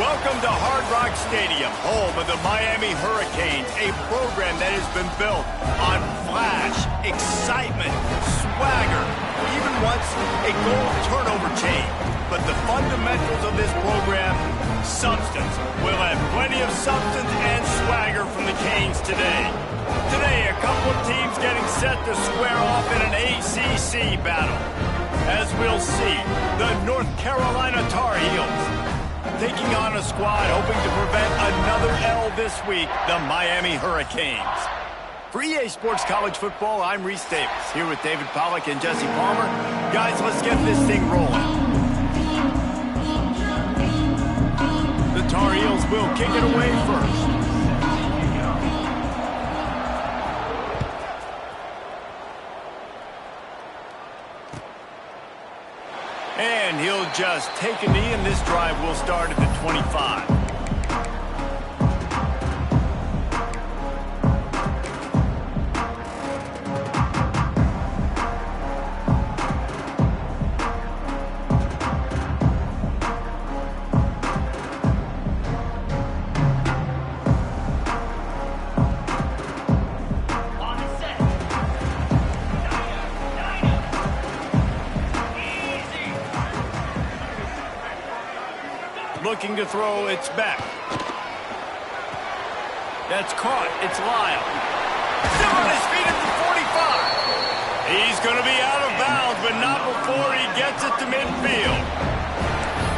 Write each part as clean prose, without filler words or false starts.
Welcome to Hard Rock Stadium, home of the Miami Hurricanes, a program that has been built on flash, excitement, swagger, even once a goal turnover chain. But the fundamentals of this program, substance. We'll have plenty of substance and swagger from the Canes today. Today, a couple of teams getting set to square off in an ACC battle. As we'll see, the North Carolina Tar Heels taking on a squad hoping to prevent another L this week, the Miami Hurricanes. For EA Sports College Football, I'm Reese Davis, here with David Pollack and Jesse Palmer. Guys, let's get this thing rolling. The Tar Heels will kick it away first. And he'll just take a knee, and this drive will start at the 25. Looking to throw, it's back. That's caught. It's Lyle. Still on his feet at the 45. He's going to be out of bounds, but not before he gets it to midfield.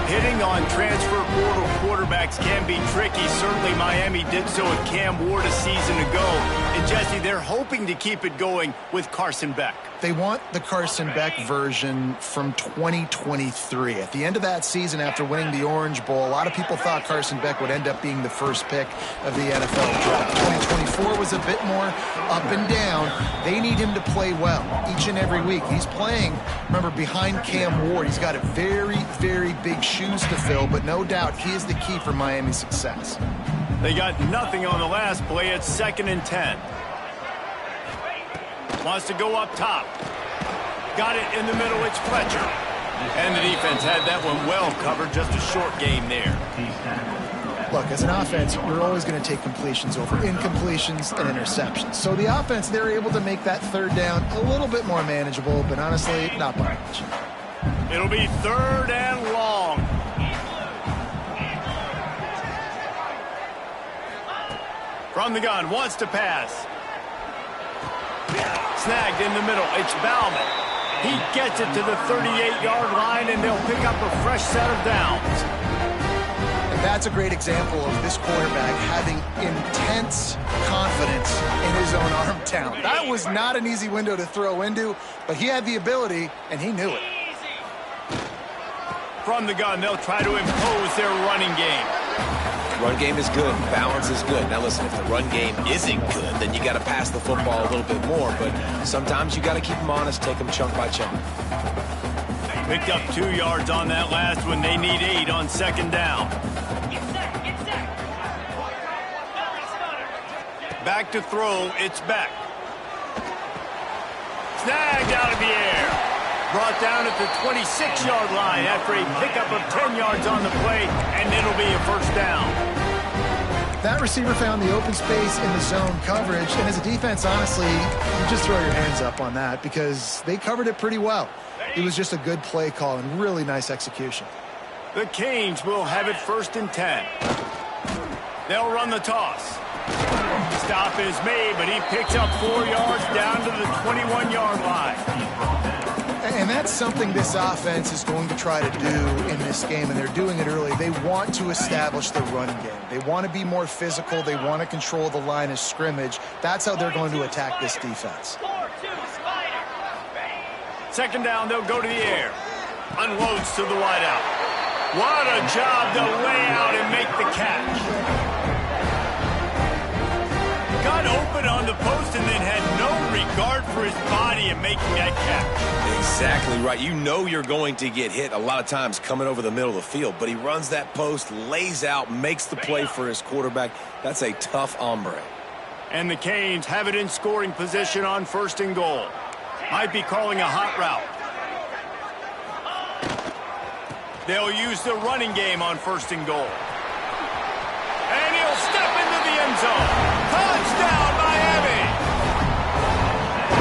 Hitting on transfer portal quarterbacks can be tricky. Certainly Miami did so with Cam Ward a season ago. And Jesse, they're hoping to keep it going with Carson Beck. They want the Carson Beck version from 2023. At the end of that season, after winning the Orange Bowl, a lot of people thought Carson Beck would end up being the first pick of the NFL draft. 2024 was a bit more up and down. They need him to play well each and every week. He's playing, remember, behind Cam Ward. He's got a very, very big shoes to fill, but no doubt he is the key for Miami's success. They got nothing on the last play. It's 2nd and 10. Wants to go up top. Got it in the middle. It's Fletcher. And the defense had that one well covered. Just a short game there. Look, as an offense, you're always going to take completions over incompletions and interceptions. So the offense, they're able to make that third down a little bit more manageable, but honestly, not by much. It'll be 3rd and long. From the gun, wants to pass. Snagged in the middle. It's Bauman. He gets it to the 38-yard line, and they'll pick up a fresh set of downs. And that's a great example of this quarterback having intense confidence in his own arm talent. That was not an easy window to throw into, but he had the ability, and he knew it. From the gun, they'll try to impose their running game. Run game is good. Balance is good. Now, listen, if the run game isn't good, then you got to pass the football a little bit more. But sometimes you got to keep them honest, take them chunk by chunk. Picked up 2 yards on that last one. They need 8 on 2nd down. Back to throw, it's Beck. Snagged out of the air. Brought down at the 26-yard line after a pickup of 10 yards on the play, and it'll be a first down. That receiver found the open space in the zone coverage, and as a defense, honestly, you just throw your hands up on that because they covered it pretty well. It was just a good play call and really nice execution. The Canes will have it 1st and 10. They'll run the toss. Stop is made, but he picks up 4 yards down to the 21-yard line. And that's something this offense is going to try to do in this game, and they're doing it early. They want to establish the run game. They want to be more physical. They want to control the line of scrimmage. That's how they're going to attack this defense. 2nd down, they'll go to the air. Unloads to the wideout. What a job to lay out and make the catch. Got open on the post and then had no regard for his body in making that catch. Exactly right. You know you're going to get hit a lot of times coming over the middle of the field, but he runs that post, lays out, makes the play for his quarterback. That's a tough hombre. And the Canes have it in scoring position on 1st and goal. Might be calling a hot route. They'll use the running game on 1st and goal. And he'll step into the end zone. Touchdown, Miami!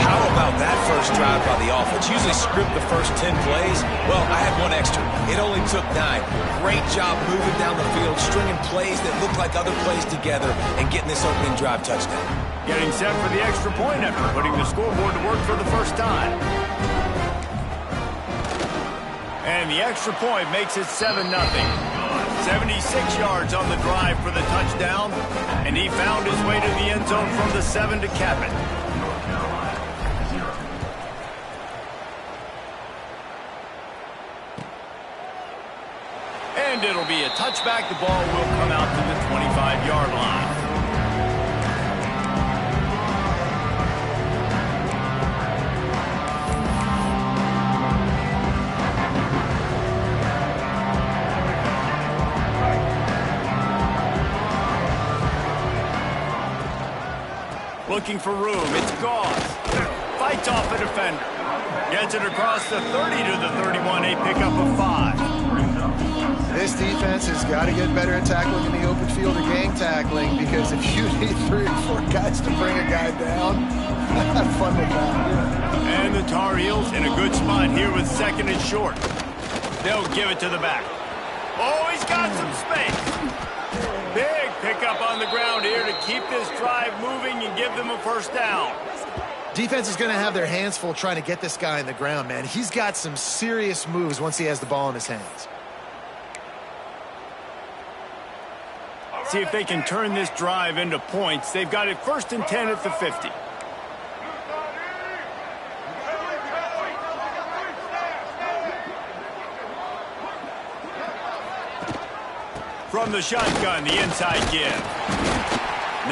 How about that first drive by the offense? Usually script the first 10 plays. Well, I had one extra. It only took 9. Great job moving down the field, stringing plays that look like other plays together, and getting this opening drive touchdown. Getting set for the extra point after putting the scoreboard to work for the first time. And the extra point makes it 7-0. 76 yards on the drive for the touchdown, and he found his way to the end zone from the 7 to cap it. And it'll be a touchback. The ball will come out to the 25-yard line. Looking for room. It's Goss. Fights off a defender. Gets it across the 30 to the 31. A pickup of 5. This defense has got to get better at tackling in the open field or gang tackling, because if you need 3 or 4 guys to bring a guy down, have fun with that. And the Tar Heels in a good spot here with 2nd and short. They'll give it to the back. Oh, he's got some space. Big pickup on the ground here to keep this drive moving and give them a first down. Defense is going to have their hands full trying to get this guy in the ground, man. He's got some serious moves once he has the ball in his hands. See if they can turn this drive into points. They've got it 1st and 10 at the 50. From the shotgun, the inside give.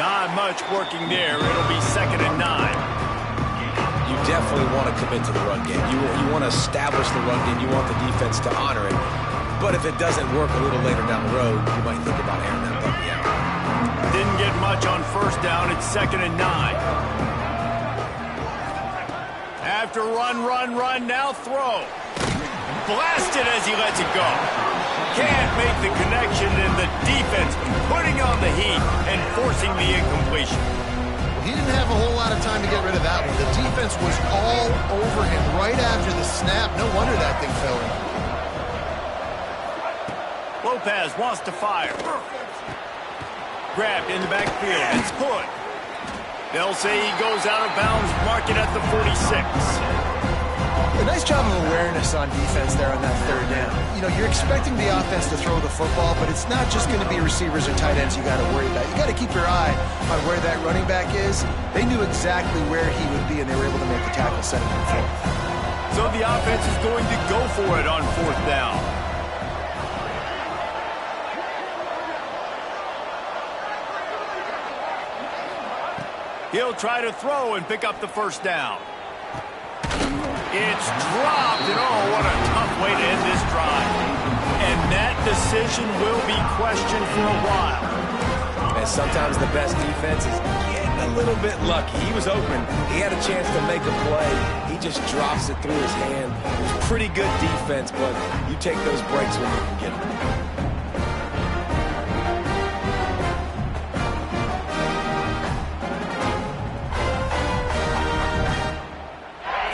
Not much working there. It'll be 2nd and 9. You definitely want to commit to the run game. You want to establish the run game. You want the defense to honor it. But if it doesn't work a little later down the road, you might think about airing that puppy out. Didn't get much on 1st down. It's 2nd and 9. After run, now throw. Blasted as he lets it go. Can't make the connection, and the defense putting on the heat and forcing the incompletion. He didn't have a whole lot of time to get rid of that one. The defense was all over him right after the snap. No wonder that thing fell in. Lopez wants to fire. Grabbed in the backfield. It's Hood. They'll say he goes out of bounds, mark it at the 46. A nice job of awareness on defense there on that 3rd down. You know, you're expecting the offense to throw the football, but it's not just going to be receivers or tight ends you got to worry about. You got to keep your eye on where that running back is. They knew exactly where he would be, and they were able to make the tackle, setting him for. So the offense is going to go for it on 4th down. He'll try to throw and pick up the first down. It's dropped, and oh, what a tough way to end this drive. And that decision will be questioned for a while. And sometimes the best defense is getting a little bit lucky. He was open. He had a chance to make a play. He just drops it through his hand. It was pretty good defense, but you take those breaks when you can get them.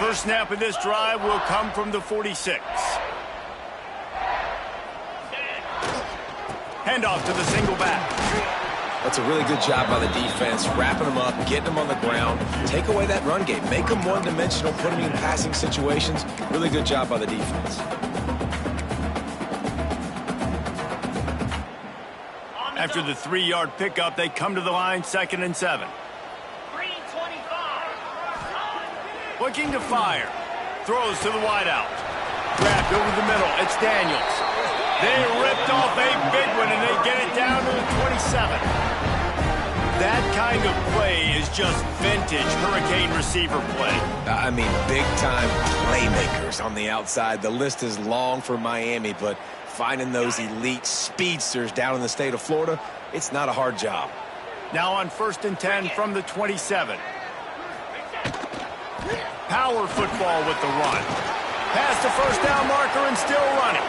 First snap of this drive will come from the 46. Handoff to the single back. That's a really good job by the defense, wrapping them up, getting them on the ground. Take away that run game. Make them one-dimensional, put them in passing situations. Really good job by the defense. After the 3-yard pickup, they come to the line, 2nd and 7. Looking to fire. Throws to the wideout. Grabbed over the middle. It's Daniels. They ripped off a big one, and they get it down to the 27. That kind of play is just vintage Hurricane receiver play. I mean, big-time playmakers on the outside. The list is long for Miami, but finding those elite speedsters down in the state of Florida, it's not a hard job. Now on 1st and 10 from the 27. Power football with the run. Past the first down marker and still running.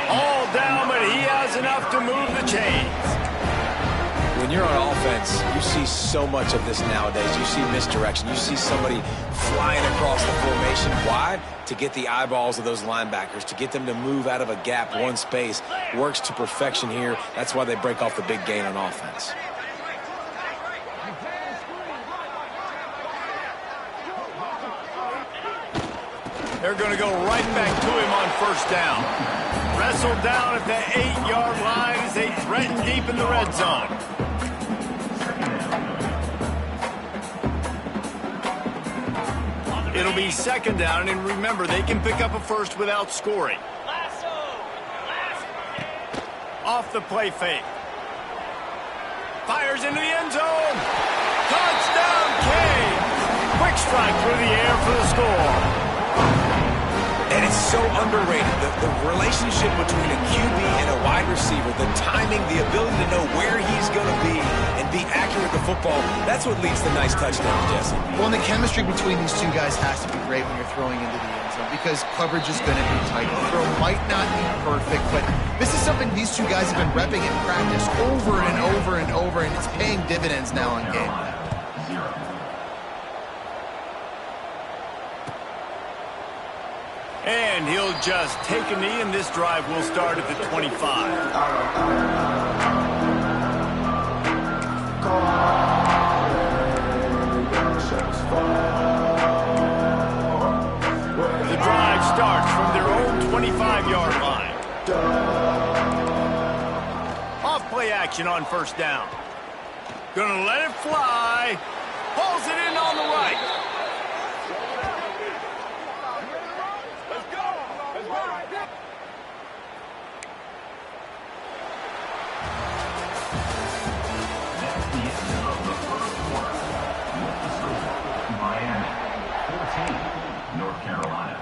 All down, but he has enough to move the chains. When you're on offense, you see so much of this nowadays. You see misdirection. You see somebody flying across the formation. Why? To get the eyeballs of those linebackers, to get them to move out of a gap, one space. Works to perfection here. That's why they break off the big gain on offense. They're going to go right back to him on 1st down. Wrestled down at the 8-yard line as they threaten deep in the red zone. It'll be 2nd down, and remember, they can pick up a first without scoring. Off the play fake. Fires into the end zone. Touchdown, Canes. Quick strike through the air for the score. And it's so underrated, the relationship between a QB and a wide receiver, the timing, the ability to know where he's going to be and be accurate with the football, that's what leads to nice touchdowns, Jesse. Well, and the chemistry between these two guys has to be great when you're throwing into the end zone because coverage is going to be tight. The throw might not be perfect, but this is something these two guys have been repping in practice over and over and over, and it's paying dividends now on game day. And he'll just take a knee, and this drive will start at the 25. The drive starts from their own 25-yard line. Off play action on 1st down. Gonna let it fly. Pulls it in on the right. North Carolina,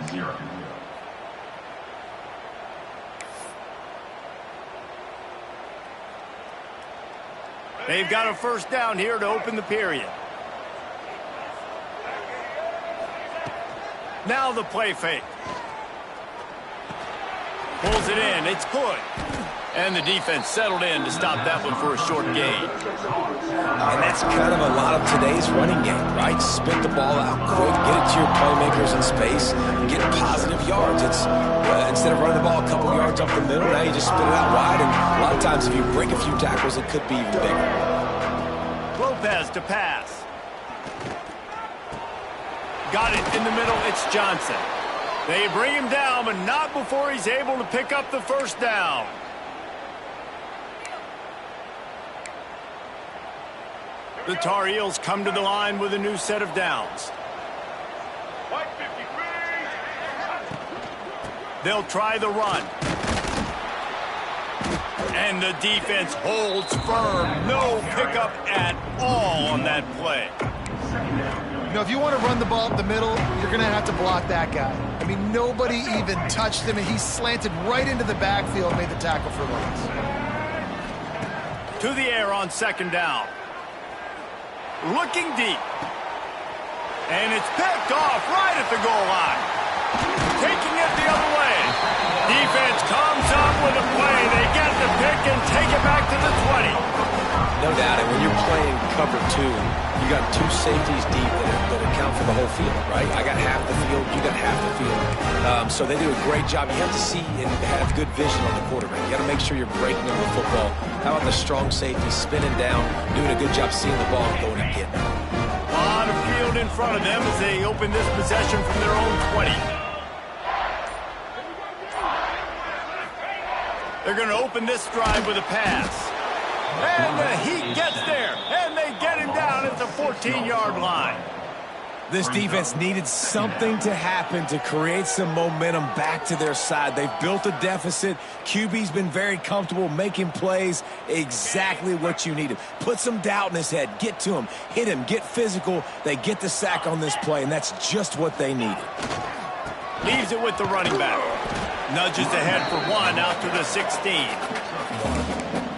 0. They've got a 1st down here to open the period. Now the play fake. Pulls it in. It's good. And the defense settled in to stop that one for a short gain. And that's kind of a lot of today's running game, right? Spit the ball out quick, get it to your playmakers in space, get positive yards. It's instead of running the ball a couple yards up the middle, now you just spit it out wide. And a lot of times if you break a few tackles, it could be even bigger. Lopez to pass. Got it in the middle. It's Johnson. They bring him down, but not before he's able to pick up the 1st down. The Tar Heels come to the line with a new set of downs. They'll try the run. And the defense holds firm. No pickup at all on that play. You know, if you want to run the ball up the middle, you're going to have to block that guy. I mean, nobody even touched him, and he slanted right into the backfield, made the tackle for loss. To the air on second down. Looking deep. And it's picked off right at the goal line. Taking it the other way. Defense comes up with a play. They get the pick and take it back to the 20. No doubt. And when you're playing cover two, you got two safeties deep that account for the whole field, right? I got half the field. You got half the field. So they do a great job. You have to see and have good vision on the quarterback. You got to make sure you're breaking him the football. How about the strong safety spinning down, doing a good job seeing the ball and going and getting it. A lot of field in front of them as they open this possession from their own 20. They're going to open this drive with a pass. And he gets there, and they get him down at the 14-yard line. This defense needed something to happen to create some momentum back to their side. They've built a deficit. QB's been very comfortable making plays, exactly what you needed. Put some doubt in his head. Get to him. Hit him. Get physical. They get the sack on this play, and that's just what they needed. Leaves it with the running back. Nudges ahead for one out to the 16.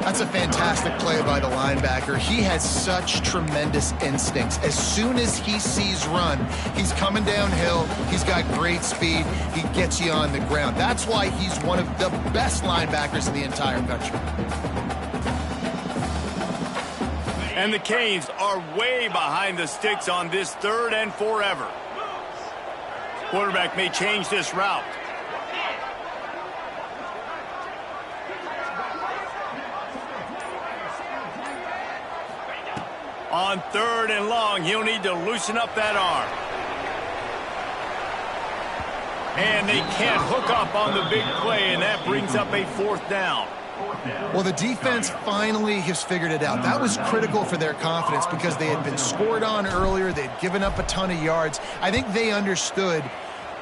That's a fantastic play by the linebacker. He has such tremendous instincts. As soon as he sees run, he's coming downhill. He's got great speed. He gets you on the ground. That's why he's one of the best linebackers in the entire country. And the Canes are way behind the sticks on this 3rd and forever. Quarterback may change this route. On 3rd and long, he'll need to loosen up that arm. And they can't hook up on the big play, and that brings up a 4th down. Well, the defense finally has figured it out. That was critical for their confidence because they had been scored on earlier. They'd given up a ton of yards. I think they understood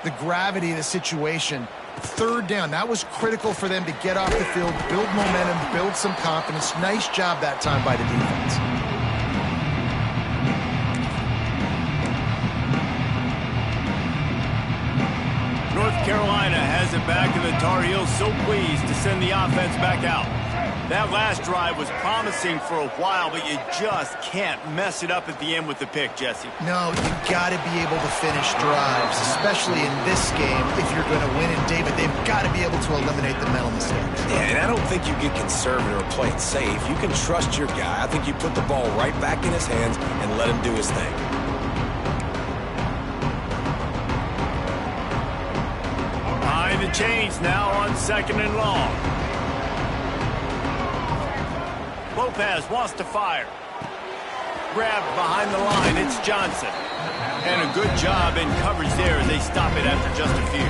the gravity of the situation. 3rd down, that was critical for them to get off the field, build momentum, build some confidence. Nice job that time by the defense. North Carolina has it back, and the Tar Heels so pleased to send the offense back out. That last drive was promising for a while, but you just can't mess it up at the end with the pick, Jesse. No, you got to be able to finish drives, especially in this game if you're going to win. And David, they've got to be able to eliminate the mental mistakes. Yeah, and I don't think you get conservative or play it safe. You can trust your guy. I think you put the ball right back in his hands and let him do his thing. Behind the chains now on 2nd and long. Lopez wants to fire. Grabbed behind the line, it's Johnson. And a good job in coverage there as they stop it after just a few.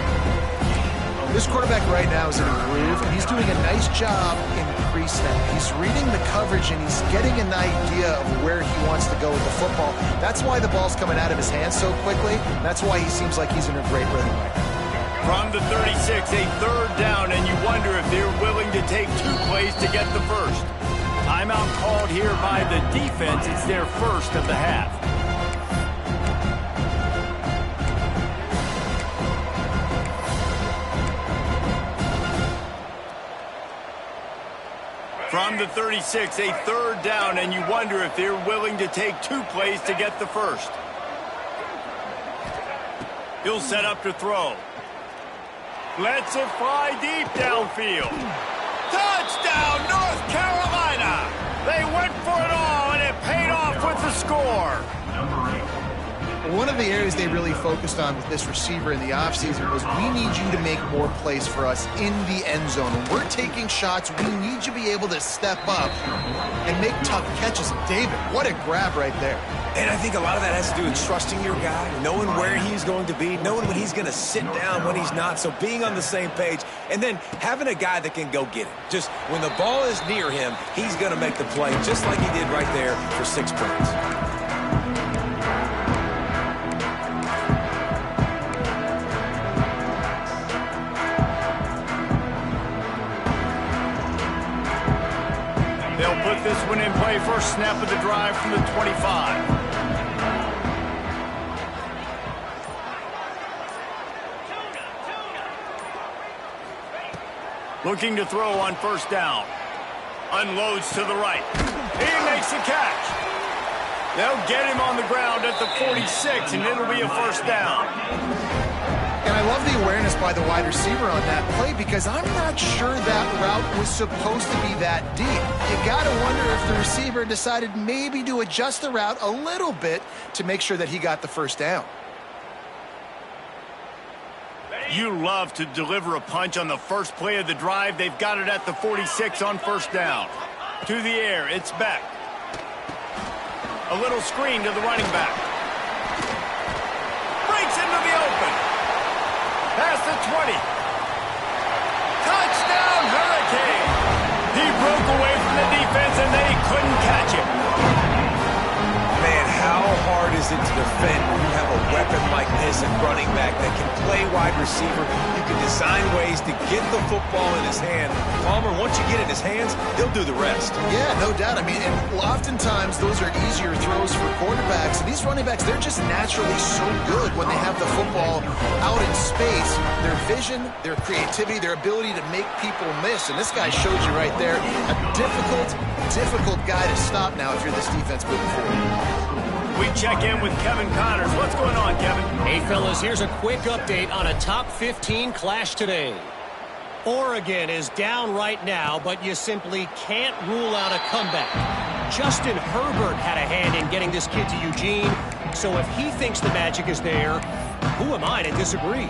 This quarterback right now is in a groove, and he's doing a nice job in pre-snap. He's reading the coverage, and he's getting an idea of where he wants to go with the football. That's why the ball's coming out of his hands so quickly. That's why he seems like he's in a great rhythm right now. From the 36, a 3rd down, and you wonder if they're willing to take 2 plays to get the first. Timeout called here by the defense. It's their first of the half. From the 36, a 3rd down, and you wonder if they're willing to take 2 plays to get the first. He'll set up to throw. Lets it fly deep downfield. Touchdown, North Carolina! They went for it all, and it paid off with the score. One of the areas they really focused on with this receiver in the offseason was we need you to make more plays for us in the end zone. When we're taking shots, we need you to be able to step up and make tough catches. David, what a grab right there. And I think a lot of that has to do with trusting your guy, knowing where he's going to be, knowing when he's going to sit down, when he's not, so being on the same page, and then having a guy that can go get it. Just when the ball is near him, he's going to make the play, just like he did right there for 6 points. They'll put this one in play. First snap of the drive from the 25. Looking to throw on 1st down. Unloads to the right. He makes the catch. They'll get him on the ground at the 46, and it'll be a first down. And I love the awareness by the wide receiver on that play because I'm not sure that route was supposed to be that deep. You got to wonder if the receiver decided maybe to adjust the route a little bit to make sure that he got the first down. You love to deliver a punch on the first play of the drive. They've got it at the 46 on first down. To the air, it's Beck. A little screen to the running back. Breaks into the open. Past the 20. Touchdown, Hurricane. He broke away from the defense, and they couldn't catch him. Man, how hard is it to defend when you have a weapon like this at running back that can play wide receiver? You can design ways to get the football in his hand. Palmer, once you get it in his hands, he'll do the rest. Yeah, no doubt. I mean, and oftentimes those are easier throws for quarterbacks. And these running backs, they're just naturally so good when they have the football out in space. Their vision, their creativity, their ability to make people miss. And this guy showed you right there, a difficult guy to stop now if you're this defense moving forward. We check in with Kevin Connors. What's going on, Kevin? Hey, fellas, here's a quick update on a top 15 clash today. Oregon is down right now, but you simply can't rule out a comeback. Justin Herbert had a hand in getting this kid to Eugene, so if he thinks the magic is there, who am I to disagree?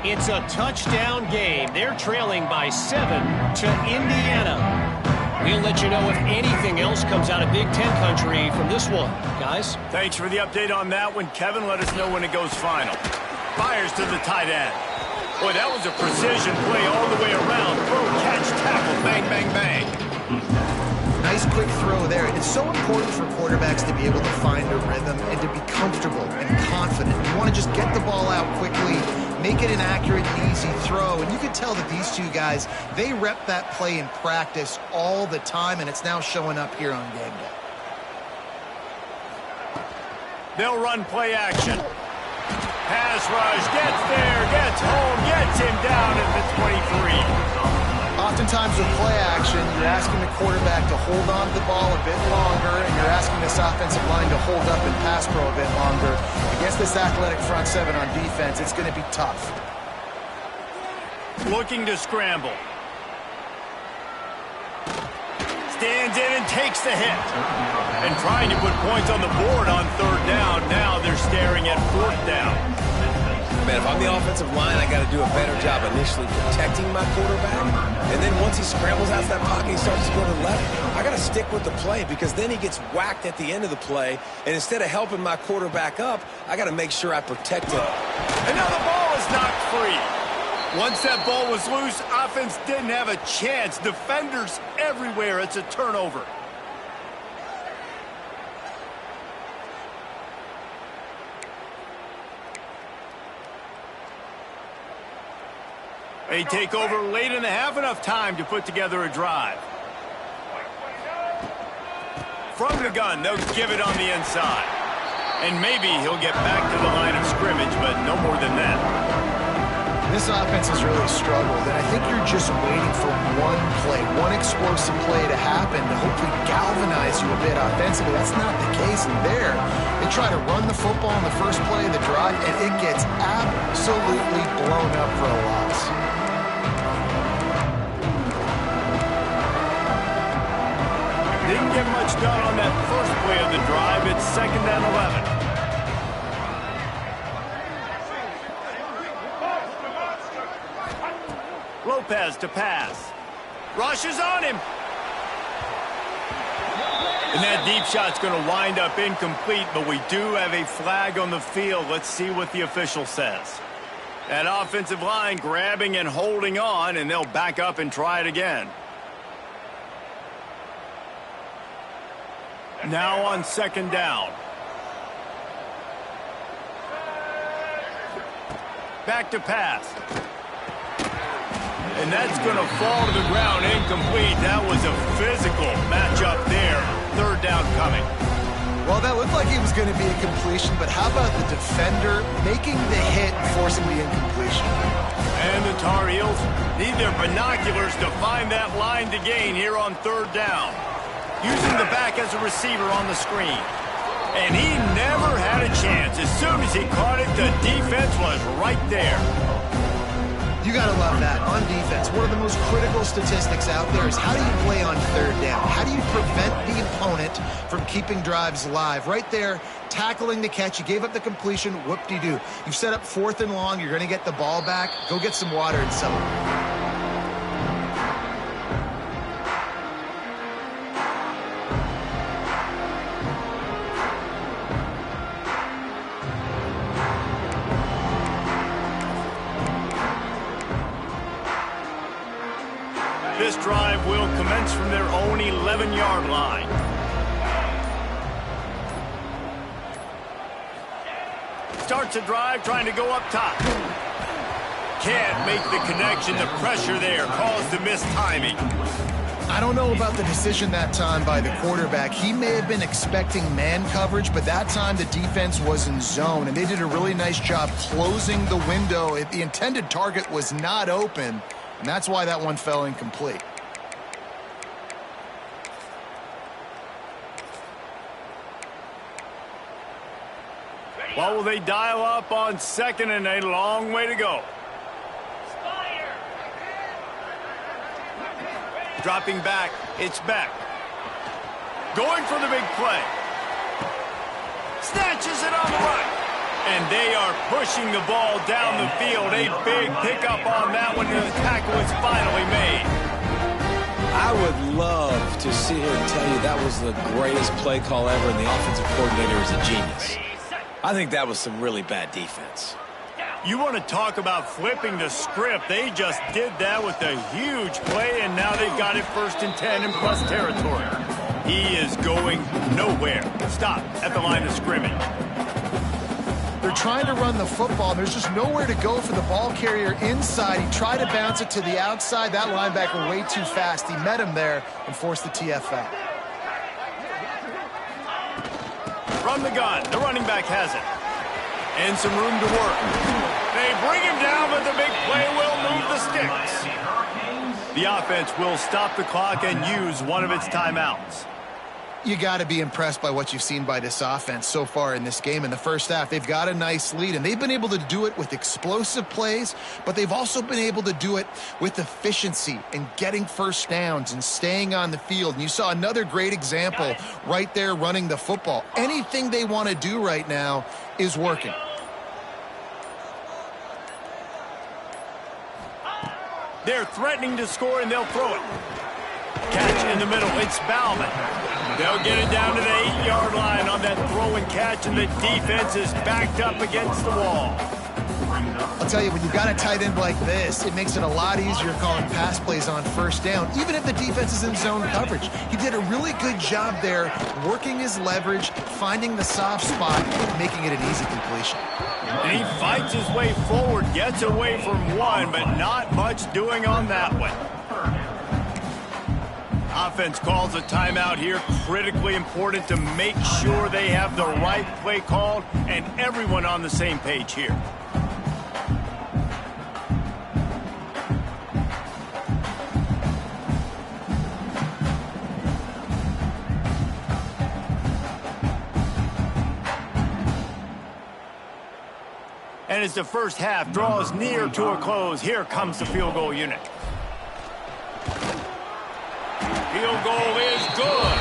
It's a touchdown game. They're trailing by 7 to Indiana. We'll let you know if anything else comes out of Big Ten country from this one, guys. Thanks for the update on that one, Kevin. Let us know when it goes final. Fires to the tight end. Boy, that was a precision play all the way around. Throw, catch, tackle, bang, bang, bang. Nice quick throw there. It's so important for quarterbacks to be able to find a rhythm and to be comfortable and confident. You want to just get the ball out quickly, make it an accurate and easy throw. And you can tell that these two guys, they rep that play in practice all the time, and it's now showing up here on game day. They'll run play action. Pass rush, gets there, gets home, gets him down at the 23. Oftentimes with play action, you're asking the quarterback to hold on to the ball a bit longer, and you're asking this offensive line to hold up and pass pro a bit longer. Against this athletic front seven on defense, it's going to be tough. Looking to scramble. Stands in and takes the hit. And trying to put points on the board on third down. Now they're staring at fourth down. Man, if I'm the offensive line, I got to do a better job initially protecting my quarterback. And then once he scrambles out of that pocket, he starts to go to the left, I got to stick with the play because then he gets whacked at the end of the play. And instead of helping my quarterback up, I got to make sure I protect him. And now the ball is knocked free. Once that ball was loose, offense didn't have a chance. Defenders everywhere. It's a turnover. They take over late in the half, enough time to put together a drive. From the gun, they'll give it on the inside. And maybe he'll get back to the line of scrimmage, but no more than that. This offense has really struggled, and I think you're just waiting for one play, one explosive play to happen to hopefully galvanize you a bit offensively. That's not the case in there. They try to run the football on the first play of the drive, and it gets absolutely blown up for a loss. Didn't get much done on that first play of the drive. It's 2nd and 11. Lopez to pass. Rush is on him. And that deep shot's going to wind up incomplete, but we do have a flag on the field. Let's see what the official says. That offensive line grabbing and holding on, and they'll back up and try it again. Now on 2nd down. Back to pass. And that's going to fall to the ground incomplete. That was a physical matchup there. 3rd down coming. Well, that looked like it was going to be a completion, but how about the defender making the hit and forcing the incompletion? And the Tar Heels need their binoculars to find that line to gain here on third down. Using the back as a receiver on the screen. And he never had a chance. As soon as he caught it, the defense was right there. You got to love that on defense. One of the most critical statistics out there is how do you play on third down? How do you prevent the opponent from keeping drives alive? Right there, tackling the catch. You gave up the completion. Whoop-de-doo. You've set up 4th and long. You're going to get the ball back. Go get some water and celebrate. This drive will commence from their own 11-yard line. Starts a drive trying to go up top. Can't make the connection. The pressure there caused the missed timing. I don't know about the decision that time by the quarterback. He may have been expecting man coverage, but that time the defense was in zone, and they did a really nice job closing the window. The intended target was not open, and that's why that one fell incomplete. Well, will they dial up on second and a long way to go? Dropping back, it's Beck. Going for the big play. Snatches it on the right. And they are pushing the ball down the field. A big pickup on that one, and the tackle is finally made. I would love to sit here and tell you that was the greatest play call ever, and the offensive coordinator is a genius. I think that was some really bad defense. You want to talk about flipping the script. They just did that with a huge play, and now they've got it 1st and 10 in plus territory. He is going nowhere. Stop at the line of scrimmage. They're trying to run the football, and there's just nowhere to go for the ball carrier inside. He tried to bounce it to the outside. That linebacker way too fast. He met him there and forced the TFL. From the gun, the running back has it. And some room to work. They bring him down, but the big play will move the sticks. The offense will stop the clock and use one of its timeouts. You got to be impressed by what you've seen by this offense so far in this game. In the first half, they've got a nice lead, and they've been able to do it with explosive plays, but they've also been able to do it with efficiency and getting first downs and staying on the field. And you saw another great example right there running the football. Anything they want to do right now is working. They're threatening to score, and they'll throw it. Catch in the middle. It's Bauman. They'll get it down to the 8-yard line on that throw and catch, and the defense is backed up against the wall. I'll tell you, when you've got a tight end like this, it makes it a lot easier calling pass plays on first down, even if the defense is in zone coverage. He did a really good job there, working his leverage, finding the soft spot, making it an easy completion. And he fights his way forward, gets away from one, but not much doing on that one. Offense calls a timeout here. Critically important to make sure they have the right play called and everyone on the same page here. And as the first half draws near to a close, here comes the field goal unit. Field goal is good.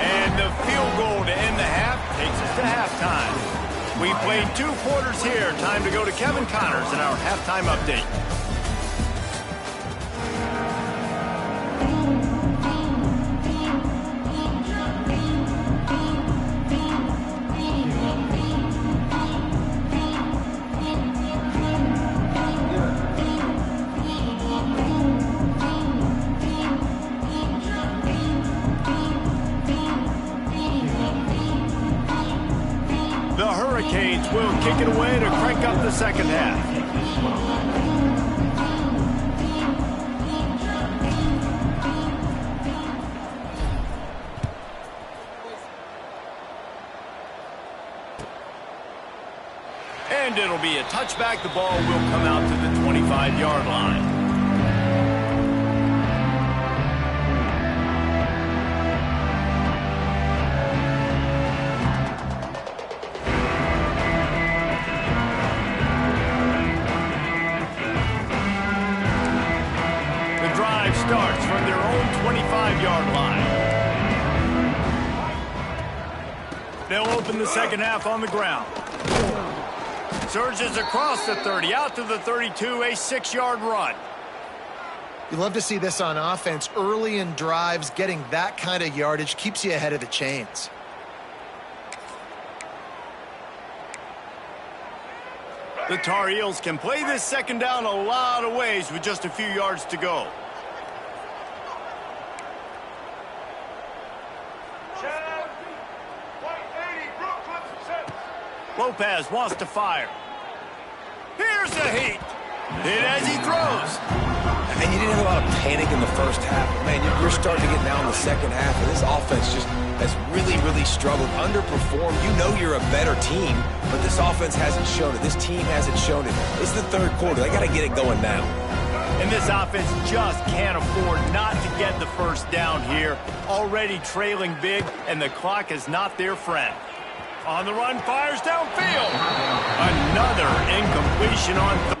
And the field goal to end the half takes us to halftime. We played 2 quarters here. Time to go to Kevin Connors in our halftime update. The Hurricanes will kick it away to crank up the second half. And it'll be a touchback. The ball will come out to the 25. 25-yard line. Starts from their own 25-yard line. They'll open the second half on the ground. Surges across the 30, out to the 32, a 6-yard run. You love to see this on offense. Early in drives, getting that kind of yardage keeps you ahead of the chains. The Tar Heels can play this second down a lot of ways with just a few yards to go. Lopez wants to fire. Here's the heat. Hit as he throws. And you didn't have a lot of panic in the first half. Man, you're starting to get now in the second half, and this offense just has really, really struggled, underperformed. You know you're a better team, but this offense hasn't shown it. This team hasn't shown it. It's the third quarter. They got to get it going now. And this offense just can't afford not to get the first down here. Already trailing big, and the clock is not their friend. On the run, fires downfield. Another incompletion on